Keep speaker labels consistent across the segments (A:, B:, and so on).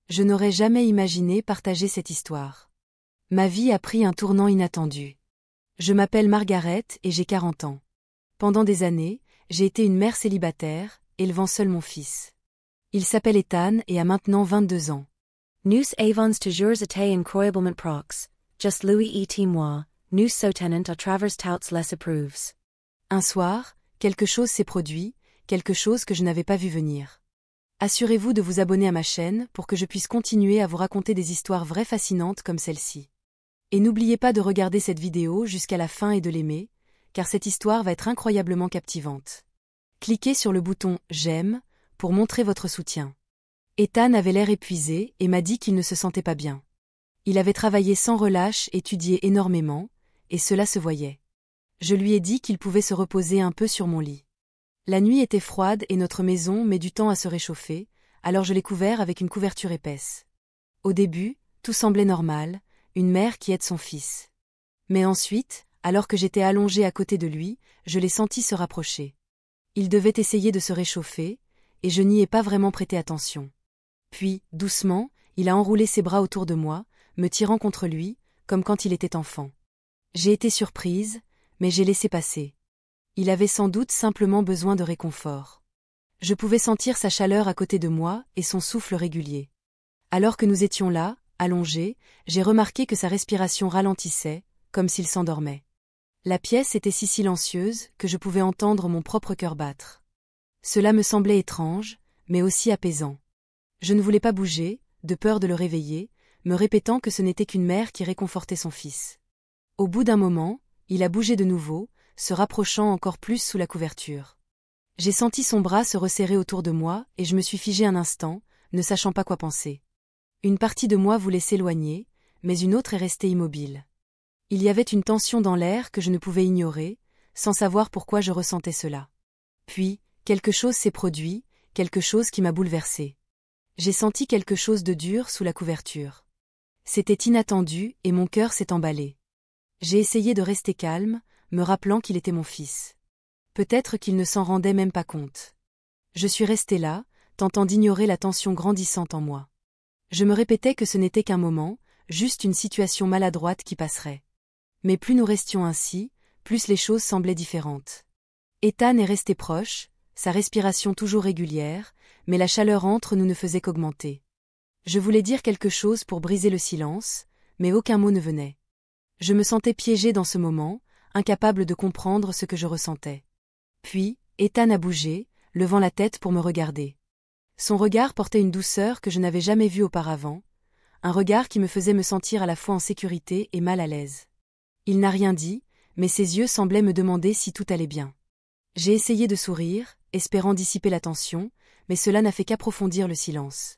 A: Je n'aurais jamais imaginé partager cette histoire. Ma vie a pris un tournant inattendu. Je m'appelle Margaret et j'ai 40 ans. Pendant des années, j'ai été une mère célibataire, élevant seul mon fils. Il s'appelle Ethan et a maintenant 22 ans.
B: Nous avons toujours été incroyablement proches, just Louis et moi, nous soutenons à travers toutes les épreuves.
A: Un soir, quelque chose s'est produit, quelque chose que je n'avais pas vu venir. Assurez-vous de vous abonner à ma chaîne pour que je puisse continuer à vous raconter des histoires vraies fascinantes comme celle-ci. Et n'oubliez pas de regarder cette vidéo jusqu'à la fin et de l'aimer, car cette histoire va être incroyablement captivante. Cliquez sur le bouton « J'aime » pour montrer votre soutien. Ethan avait l'air épuisé et m'a dit qu'il ne se sentait pas bien. Il avait travaillé sans relâche, étudié énormément, et cela se voyait. Je lui ai dit qu'il pouvait se reposer un peu sur mon lit. La nuit était froide et notre maison met du temps à se réchauffer, alors je l'ai couvert avec une couverture épaisse. Au début, tout semblait normal, une mère qui aide son fils. Mais ensuite, alors que j'étais allongée à côté de lui, je l'ai senti se rapprocher. Il devait essayer de se réchauffer, et je n'y ai pas vraiment prêté attention. Puis, doucement, il a enroulé ses bras autour de moi, me tirant contre lui, comme quand il était enfant. J'ai été surprise, mais j'ai laissé passer. Il avait sans doute simplement besoin de réconfort. Je pouvais sentir sa chaleur à côté de moi et son souffle régulier. Alors que nous étions là, allongés, j'ai remarqué que sa respiration ralentissait, comme s'il s'endormait. La pièce était si silencieuse que je pouvais entendre mon propre cœur battre. Cela me semblait étrange, mais aussi apaisant. Je ne voulais pas bouger, de peur de le réveiller, me répétant que ce n'était qu'une mère qui réconfortait son fils. Au bout d'un moment, il a bougé de nouveau, se rapprochant encore plus sous la couverture. J'ai senti son bras se resserrer autour de moi et je me suis figée un instant, ne sachant pas quoi penser. Une partie de moi voulait s'éloigner, mais une autre est restée immobile. Il y avait une tension dans l'air que je ne pouvais ignorer, sans savoir pourquoi je ressentais cela. Puis, quelque chose s'est produit, quelque chose qui m'a bouleversée. J'ai senti quelque chose de dur sous la couverture. C'était inattendu et mon cœur s'est emballé. J'ai essayé de rester calme, me rappelant qu'il était mon fils. Peut-être qu'il ne s'en rendait même pas compte. Je suis restée là, tentant d'ignorer la tension grandissante en moi. Je me répétais que ce n'était qu'un moment, juste une situation maladroite qui passerait. Mais plus nous restions ainsi, plus les choses semblaient différentes. Ethan est resté proche, sa respiration toujours régulière, mais la chaleur entre nous ne faisait qu'augmenter. Je voulais dire quelque chose pour briser le silence, mais aucun mot ne venait. Je me sentais piégée dans ce moment, incapable de comprendre ce que je ressentais. Puis, Ethan a bougé, levant la tête pour me regarder. Son regard portait une douceur que je n'avais jamais vue auparavant, un regard qui me faisait me sentir à la fois en sécurité et mal à l'aise. Il n'a rien dit, mais ses yeux semblaient me demander si tout allait bien. J'ai essayé de sourire, espérant dissiper la tension, mais cela n'a fait qu'approfondir le silence.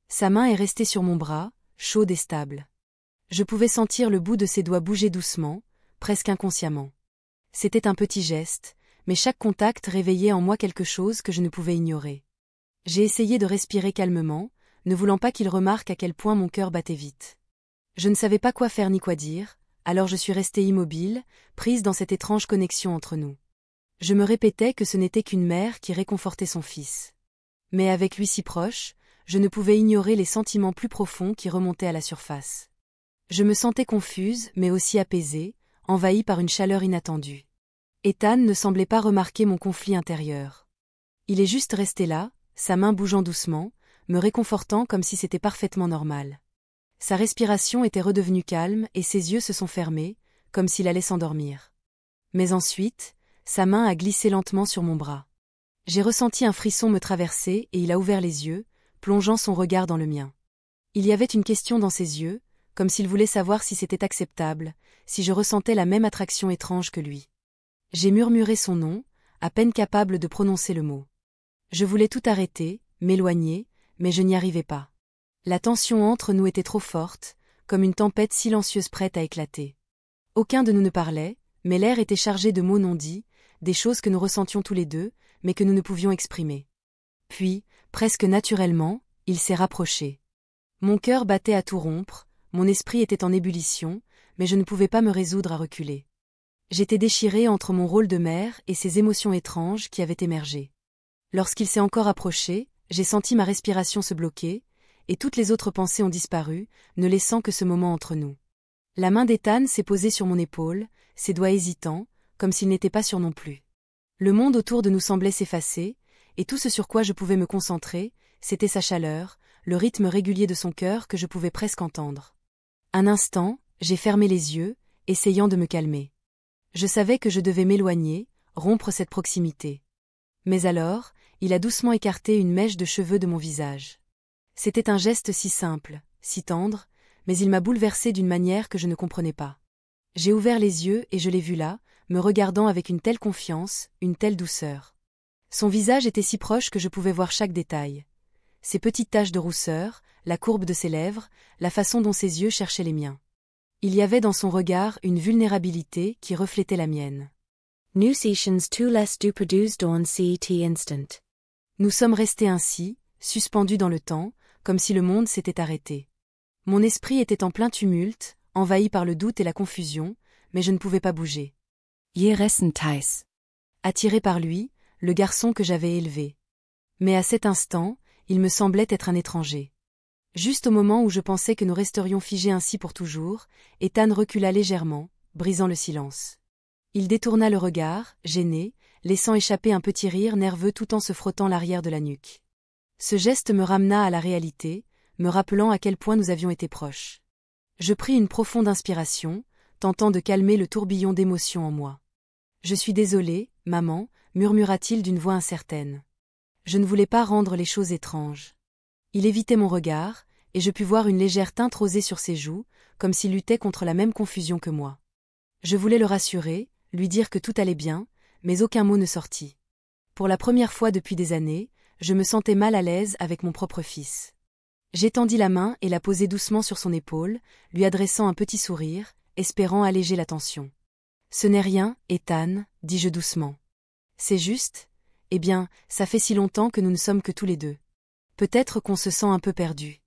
A: Sa main est restée sur mon bras, chaude et stable. Je pouvais sentir le bout de ses doigts bouger doucement, presque inconsciemment. C'était un petit geste, mais chaque contact réveillait en moi quelque chose que je ne pouvais ignorer. J'ai essayé de respirer calmement, ne voulant pas qu'il remarque à quel point mon cœur battait vite. Je ne savais pas quoi faire ni quoi dire, alors je suis restée immobile, prise dans cette étrange connexion entre nous. Je me répétais que ce n'était qu'une mère qui réconfortait son fils. Mais avec lui si proche, je ne pouvais ignorer les sentiments plus profonds qui remontaient à la surface. Je me sentais confuse, mais aussi apaisée, envahie par une chaleur inattendue. Ethan ne semblait pas remarquer mon conflit intérieur. Il est juste resté là, sa main bougeant doucement, me réconfortant comme si c'était parfaitement normal. Sa respiration était redevenue calme et ses yeux se sont fermés, comme s'il allait s'endormir. Mais ensuite, sa main a glissé lentement sur mon bras. J'ai ressenti un frisson me traverser et il a ouvert les yeux, plongeant son regard dans le mien. Il y avait une question dans ses yeux, comme s'il voulait savoir si c'était acceptable, si je ressentais la même attraction étrange que lui. J'ai murmuré son nom, à peine capable de prononcer le mot. Je voulais tout arrêter, m'éloigner, mais je n'y arrivais pas. La tension entre nous était trop forte, comme une tempête silencieuse prête à éclater. Aucun de nous ne parlait, mais l'air était chargé de mots non dits, des choses que nous ressentions tous les deux, mais que nous ne pouvions exprimer. Puis, presque naturellement, il s'est rapproché. Mon cœur battait à tout rompre, mon esprit était en ébullition, mais je ne pouvais pas me résoudre à reculer. J'étais déchirée entre mon rôle de mère et ces émotions étranges qui avaient émergé. Lorsqu'il s'est encore approché, j'ai senti ma respiration se bloquer, et toutes les autres pensées ont disparu, ne laissant que ce moment entre nous. La main d'Ethan s'est posée sur mon épaule, ses doigts hésitants, comme s'ils n'étaient pas sûrs non plus. Le monde autour de nous semblait s'effacer, et tout ce sur quoi je pouvais me concentrer, c'était sa chaleur, le rythme régulier de son cœur que je pouvais presque entendre. Un instant, j'ai fermé les yeux, essayant de me calmer. Je savais que je devais m'éloigner, rompre cette proximité. Mais alors, il a doucement écarté une mèche de cheveux de mon visage. C'était un geste si simple, si tendre, mais il m'a bouleversée d'une manière que je ne comprenais pas. J'ai ouvert les yeux et je l'ai vu là, me regardant avec une telle confiance, une telle douceur. Son visage était si proche que je pouvais voir chaque détail. Ses petites taches de rousseur, la courbe de ses lèvres, la façon dont ses yeux cherchaient les miens. Il y avait dans son regard une vulnérabilité qui reflétait la mienne.
B: Nu sessions 2 less du produced on CET instant.
A: Nous sommes restés ainsi, suspendus dans le temps, comme si le monde s'était arrêté. Mon esprit était en plein tumulte, envahi par le doute et la confusion, mais je ne pouvais pas bouger.
B: Thais.
A: Attiré par lui, le garçon que j'avais élevé. Mais à cet instant, il me semblait être un étranger. Juste au moment où je pensais que nous resterions figés ainsi pour toujours, Ethan recula légèrement, brisant le silence. Il détourna le regard, gêné, laissant échapper un petit rire nerveux tout en se frottant l'arrière de la nuque. Ce geste me ramena à la réalité, me rappelant à quel point nous avions été proches. Je pris une profonde inspiration, tentant de calmer le tourbillon d'émotions en moi. « Je suis désolé, maman », murmura-t-il d'une voix incertaine. Je ne voulais pas rendre les choses étranges. Il évitait mon regard, et je pus voir une légère teinte rosée sur ses joues, comme s'il luttait contre la même confusion que moi. Je voulais le rassurer, lui dire que tout allait bien, mais aucun mot ne sortit. Pour la première fois depuis des années, je me sentais mal à l'aise avec mon propre fils. J'étendis la main et la posai doucement sur son épaule, lui adressant un petit sourire, espérant alléger la tension. « Ce n'est rien, Ethan, dis-je doucement. C'est juste, eh bien, ça fait si longtemps que nous ne sommes que tous les deux. Peut-être qu'on se sent un peu perdu. »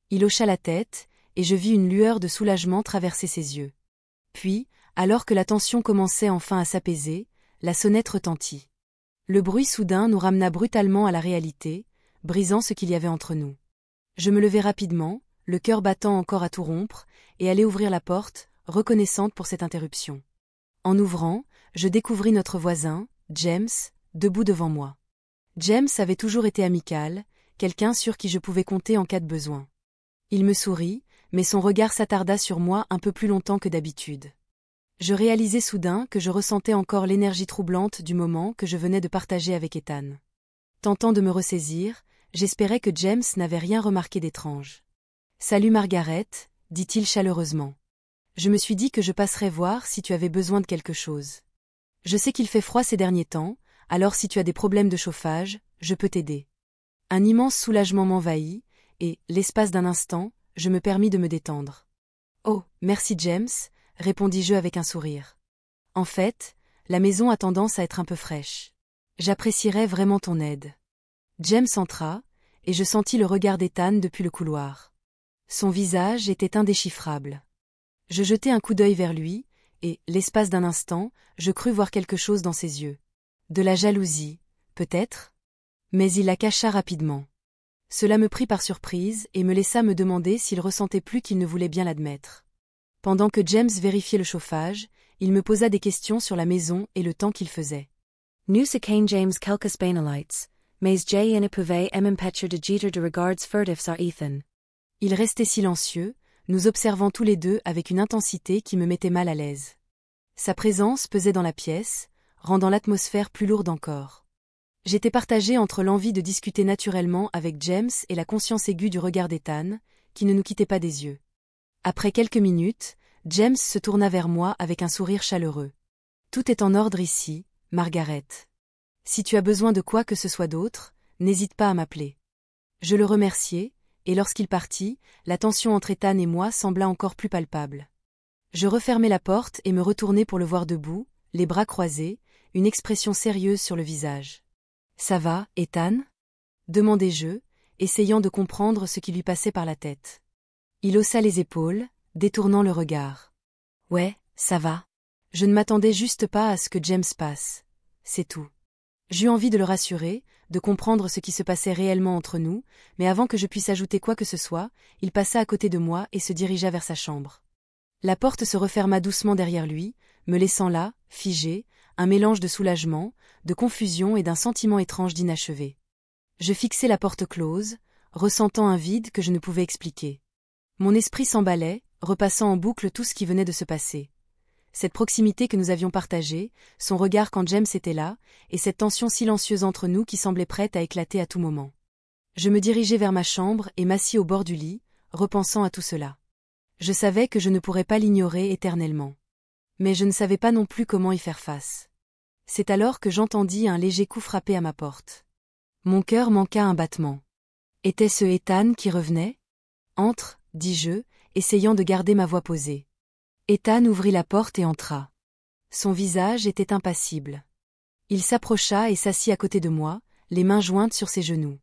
A: Il hocha la tête, et je vis une lueur de soulagement traverser ses yeux. Puis, alors que la tension commençait enfin à s'apaiser, la sonnette retentit. Le bruit soudain nous ramena brutalement à la réalité, brisant ce qu'il y avait entre nous. Je me levai rapidement, le cœur battant encore à tout rompre, et allai ouvrir la porte, reconnaissante pour cette interruption. En ouvrant, je découvris notre voisin, James, debout devant moi. James avait toujours été amical, quelqu'un sur qui je pouvais compter en cas de besoin. Il me sourit, mais son regard s'attarda sur moi un peu plus longtemps que d'habitude. Je réalisai soudain que je ressentais encore l'énergie troublante du moment que je venais de partager avec Ethan. Tentant de me ressaisir, j'espérais que James n'avait rien remarqué d'étrange. « Salut Margaret », dit-il chaleureusement. Je me suis dit que je passerais voir si tu avais besoin de quelque chose. Je sais qu'il fait froid ces derniers temps, alors si tu as des problèmes de chauffage, je peux t'aider. Un immense soulagement m'envahit, et, l'espace d'un instant, je me permis de me détendre. « Oh, merci James », répondis-je avec un sourire. « En fait, la maison a tendance à être un peu fraîche. J'apprécierais vraiment ton aide. » James entra, et je sentis le regard d'Ethan depuis le couloir. Son visage était indéchiffrable. Je jetai un coup d'œil vers lui, et, l'espace d'un instant, je crus voir quelque chose dans ses yeux. De la jalousie, peut-être ? Mais il la cacha rapidement. Cela me prit par surprise et me laissa me demander s'il ressentait plus qu'il ne voulait bien l'admettre. Pendant que James vérifiait le chauffage, il me posa des questions sur la maison et le temps qu'il faisait.
B: Nu se kane James kelkes banalites, mais J in pouvet empêcher de jeter de regards furtifs à Ethan.
A: Il restait silencieux, nous observant tous les deux avec une intensité qui me mettait mal à l'aise. Sa présence pesait dans la pièce, rendant l'atmosphère plus lourde encore. J'étais partagé entre l'envie de discuter naturellement avec James et la conscience aiguë du regard d'Ethan, qui ne nous quittait pas des yeux. Après quelques minutes, James se tourna vers moi avec un sourire chaleureux. « Tout est en ordre ici, Margaret. Si tu as besoin de quoi que ce soit d'autre, n'hésite pas à m'appeler. » Je le remerciai, et lorsqu'il partit, la tension entre Ethan et moi sembla encore plus palpable. Je refermai la porte et me retournai pour le voir debout, les bras croisés, une expression sérieuse sur le visage. « Ça va, Ethan ?» demandai-je, essayant de comprendre ce qui lui passait par la tête. Il haussa les épaules, détournant le regard. « Ouais, ça va. Je ne m'attendais juste pas à ce que James passe. C'est tout. » J'eus envie de le rassurer, de comprendre ce qui se passait réellement entre nous, mais avant que je puisse ajouter quoi que ce soit, il passa à côté de moi et se dirigea vers sa chambre. La porte se referma doucement derrière lui, me laissant là, figé, un mélange de soulagement, de confusion et d'un sentiment étrange d'inachevé. Je fixai la porte close, ressentant un vide que je ne pouvais expliquer. Mon esprit s'emballait, repassant en boucle tout ce qui venait de se passer. Cette proximité que nous avions partagée, son regard quand James était là, et cette tension silencieuse entre nous qui semblait prête à éclater à tout moment. Je me dirigeai vers ma chambre et m'assis au bord du lit, repensant à tout cela. Je savais que je ne pourrais pas l'ignorer éternellement. Mais je ne savais pas non plus comment y faire face. C'est alors que j'entendis un léger coup frapper à ma porte. Mon cœur manqua un battement. Était-ce Ethan qui revenait ? Entre, dis-je, essayant de garder ma voix posée. Ethan ouvrit la porte et entra. Son visage était impassible. Il s'approcha et s'assit à côté de moi, les mains jointes sur ses genoux.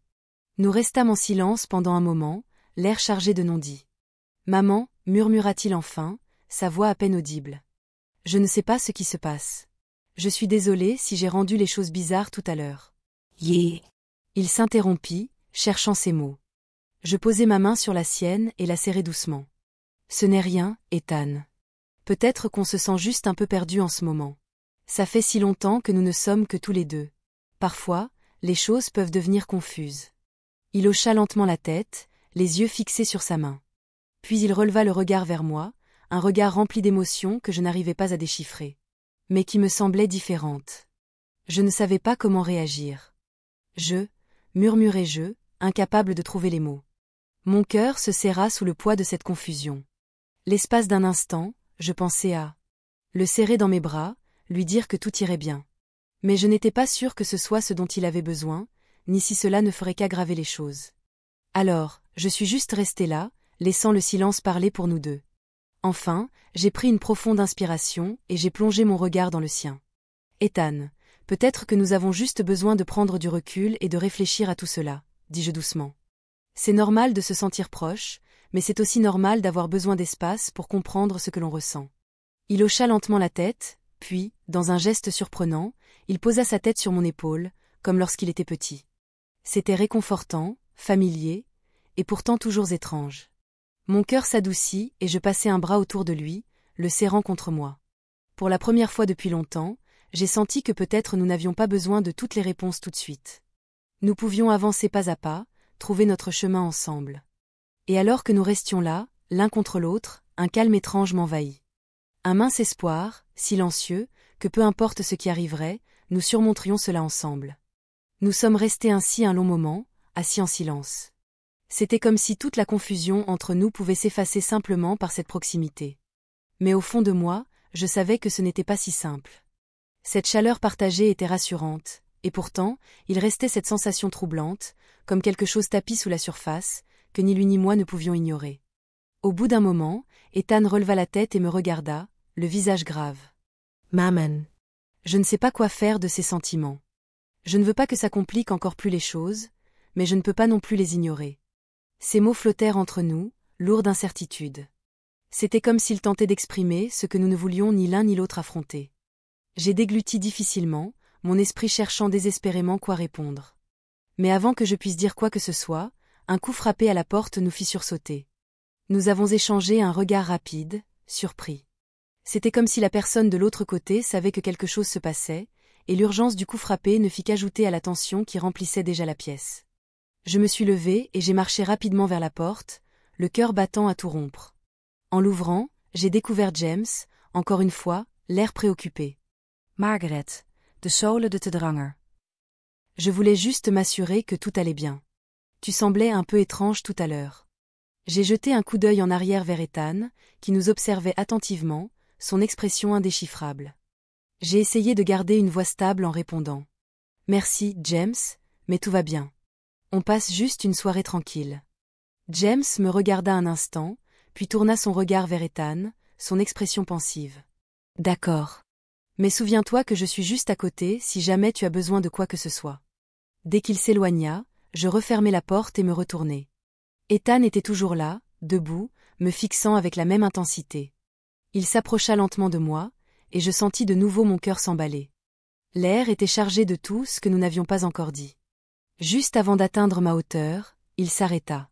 A: Nous restâmes en silence pendant un moment, l'air chargé de non-dits. « Maman » murmura-t-il enfin, sa voix à peine audible. « Je ne sais pas ce qui se passe. Je suis désolé si j'ai rendu les choses bizarres tout à l'heure. »
B: Yeah.
A: Il s'interrompit, cherchant ses mots. Je posai ma main sur la sienne et la serrai doucement. « Ce n'est rien, Ethan. Peut-être qu'on se sent juste un peu perdu en ce moment. Ça fait si longtemps que nous ne sommes que tous les deux. Parfois, les choses peuvent devenir confuses. » Il hocha lentement la tête, les yeux fixés sur sa main. Puis il releva le regard vers moi, un regard rempli d'émotions que je n'arrivais pas à déchiffrer. Mais qui me semblait différente. Je ne savais pas comment réagir. Murmurai-je, incapable de trouver les mots. Mon cœur se serra sous le poids de cette confusion. L'espace d'un instant, je pensais à le serrer dans mes bras, lui dire que tout irait bien. Mais je n'étais pas sûre que ce soit ce dont il avait besoin, ni si cela ne ferait qu'aggraver les choses. Alors, je suis juste restée là, laissant le silence parler pour nous deux. Enfin, j'ai pris une profonde inspiration et j'ai plongé mon regard dans le sien. Ethan, peut-être que nous avons juste besoin de prendre du recul et de réfléchir à tout cela, dis-je doucement. C'est normal de se sentir proche, mais c'est aussi normal d'avoir besoin d'espace pour comprendre ce que l'on ressent. Il hocha lentement la tête, puis, dans un geste surprenant, il posa sa tête sur mon épaule, comme lorsqu'il était petit. C'était réconfortant, familier, et pourtant toujours étrange. Mon cœur s'adoucit et je passai un bras autour de lui, le serrant contre moi. Pour la première fois depuis longtemps, j'ai senti que peut-être nous n'avions pas besoin de toutes les réponses tout de suite. Nous pouvions avancer pas à pas, trouver notre chemin ensemble. Et alors que nous restions là, l'un contre l'autre, un calme étrange m'envahit. Un mince espoir, silencieux, que peu importe ce qui arriverait, nous surmonterions cela ensemble. Nous sommes restés ainsi un long moment, assis en silence. C'était comme si toute la confusion entre nous pouvait s'effacer simplement par cette proximité. Mais au fond de moi, je savais que ce n'était pas si simple. Cette chaleur partagée était rassurante, et pourtant, il restait cette sensation troublante, comme quelque chose tapi sous la surface, que ni lui ni moi ne pouvions ignorer. Au bout d'un moment, Ethan releva la tête et me regarda, le visage grave. « Maman. Je ne sais pas quoi faire de ces sentiments. Je ne veux pas que ça complique encore plus les choses, mais je ne peux pas non plus les ignorer. » Ces mots flottèrent entre nous, lourds d'incertitude. C'était comme s'ils tentaient d'exprimer ce que nous ne voulions ni l'un ni l'autre affronter. J'ai dégluti difficilement, mon esprit cherchant désespérément quoi répondre. Mais avant que je puisse dire quoi que ce soit, un coup frappé à la porte nous fit sursauter. Nous avons échangé un regard rapide, surpris. C'était comme si la personne de l'autre côté savait que quelque chose se passait, et l'urgence du coup frappé ne fit qu'ajouter à la tension qui remplissait déjà la pièce. Je me suis levée et j'ai marché rapidement vers la porte, le cœur battant à tout rompre. En l'ouvrant, j'ai découvert James, encore une fois, l'air préoccupé. « Margaret, de Soule de te dranger. » Je voulais juste m'assurer que tout allait bien. Tu semblais un peu étrange tout à l'heure. J'ai jeté un coup d'œil en arrière vers Ethan, qui nous observait attentivement, son expression indéchiffrable. J'ai essayé de garder une voix stable en répondant. « Merci, James, mais tout va bien. On passe juste une soirée tranquille. » James me regarda un instant, puis tourna son regard vers Ethan, son expression pensive. « D'accord. Mais souviens-toi que je suis juste à côté si jamais tu as besoin de quoi que ce soit. » Dès qu'il s'éloigna, je refermai la porte et me retournai. Ethan était toujours là, debout, me fixant avec la même intensité. Il s'approcha lentement de moi, et je sentis de nouveau mon cœur s'emballer. L'air était chargé de tout ce que nous n'avions pas encore dit. Juste avant d'atteindre ma hauteur, il s'arrêta.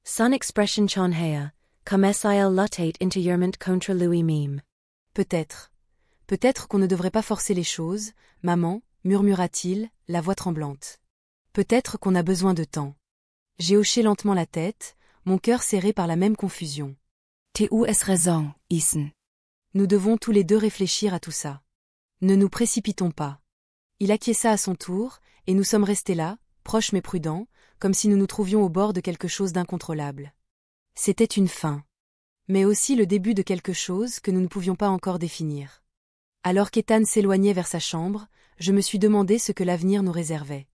B: Sun expression chonhea, comme sil lutate interjurement contre lui meme.
A: Peut-être qu'on ne devrait pas forcer les choses, maman, murmura-t-il, la voix tremblante. Peut-être qu'on a besoin de temps. J'ai hoché lentement la tête, mon cœur serré par la même confusion.
B: Tu es raison, Ethan.
A: Nous devons tous les deux réfléchir à tout ça. Ne nous précipitons pas. Il acquiesça à son tour, et nous sommes restés là, proches mais prudents, comme si nous nous trouvions au bord de quelque chose d'incontrôlable. C'était une fin. Mais aussi le début de quelque chose que nous ne pouvions pas encore définir. Alors qu'Ethan s'éloignait vers sa chambre, je me suis demandé ce que l'avenir nous réservait.